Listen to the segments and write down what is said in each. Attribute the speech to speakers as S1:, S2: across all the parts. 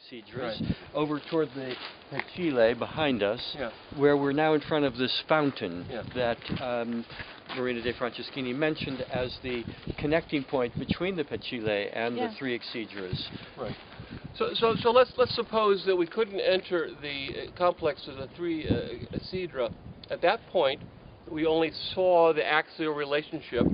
S1: Three EXedras, over toward the Chile behind us, where we're now in front of this fountain that Marina de Franceschini mentioned as the connecting point between the Chile and the Three EXedras.
S2: Right. So let's suppose that we couldn't enter the complex of the Three EXedra. At that point, we only saw the axial relationship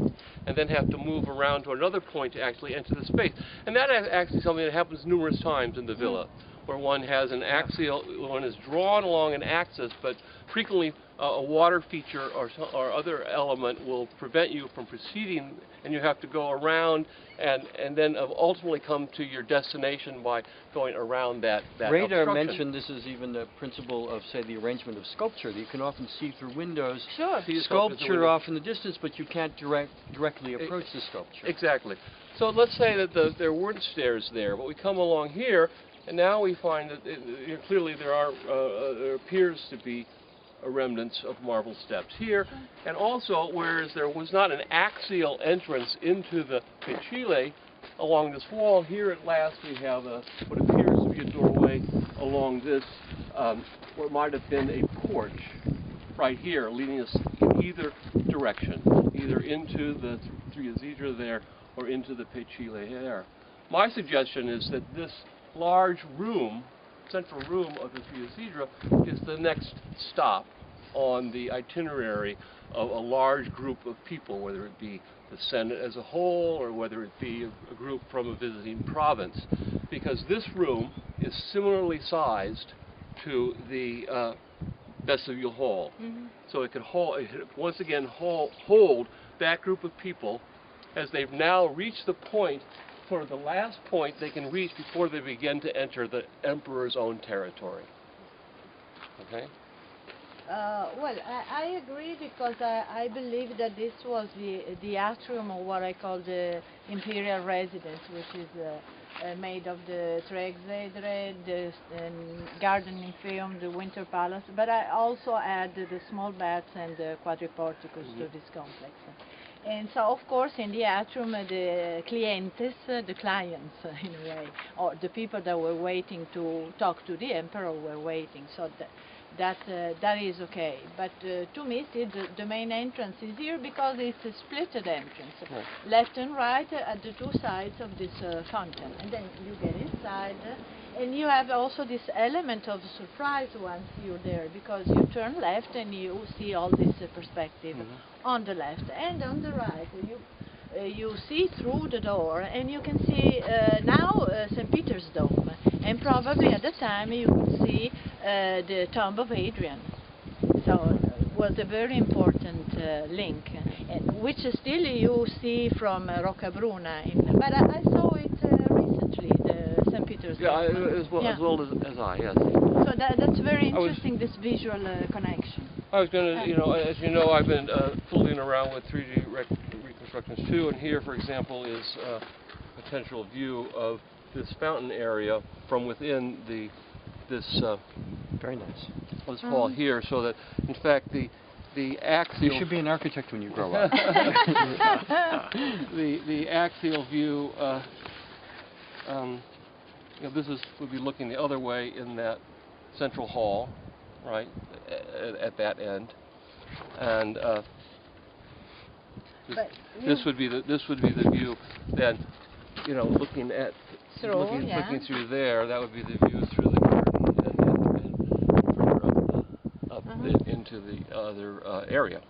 S2: and then have to move around to another point to actually enter the space. And that is actually something that happens numerous times in the villa, where one has an axial, one is drawn along an axis, but frequently a water feature or other element will prevent you from proceeding, and you have to go around and then ultimately come to your destination by going around that
S1: Radar mentioned this is even the principle of, say, the arrangement of sculpture, that you can often see through windows, see sculpture off in the distance, but you can't directly approach the sculpture.
S2: Exactly. So let's say that there weren't stairs there, but we come along here, and now we find that clearly there appears to be remnants of marble steps here, and also whereas there was not an axial entrance into the Chile along this wall, here at last we have what appears to be a doorway along this, what might have been a porch right here, leading us in either direction, either into the Three EXedra there or into the Chile there. My suggestion is that this large room, central room of the Three EXedra, is the next stop on the itinerary of a large group of people, whether it be the Senate as a whole or whether it be a group from a visiting province, because this room is similarly sized to the vestibule hall. So it could once again hold that group of people as they've now reached the point, sort of the last point they can reach before they begin to enter the emperor's own territory. Okay?
S3: Well, I agree, because I believe that this was the atrium of what I call the imperial residence, which is made of the Three EXedras, the garden nymphaeum, the winter palace, but I also add the small baths and the quadriporticus to this complex. And so, of course, in the atrium, the clientes, the clients, in a way, or the people that were waiting to talk to the emperor were waiting. So that is okay. But to me, the main entrance is here because it's a splitted entrance, left and right at the two sides of this fountain. And then you get inside, and you have also this element of surprise once you're there, because you turn left and you see all this perspective on the left, and on the right you see through the door, and you can see now St. Peter's Dome, and probably at the time you could see the tomb of Hadrian. So it was a very important link, which still you see from Roccabruna, but I saw it recently, the St. Peter's Dome.
S2: As well as I, yes.
S3: So that's very interesting, this visual connection.
S2: I was going to, as you know, I've been fooling around with 3D reconstructions too, and here, for example, is a potential view of this fountain area from within this
S1: very nice.
S2: This hall here, so that in fact the axial.
S1: You should be an architect when you grow up.
S2: the axial view. Would be looking the other way in that central hall, right at that end, and this would be the view. Then, looking through there, that would be the view through the garden and further up into the other area.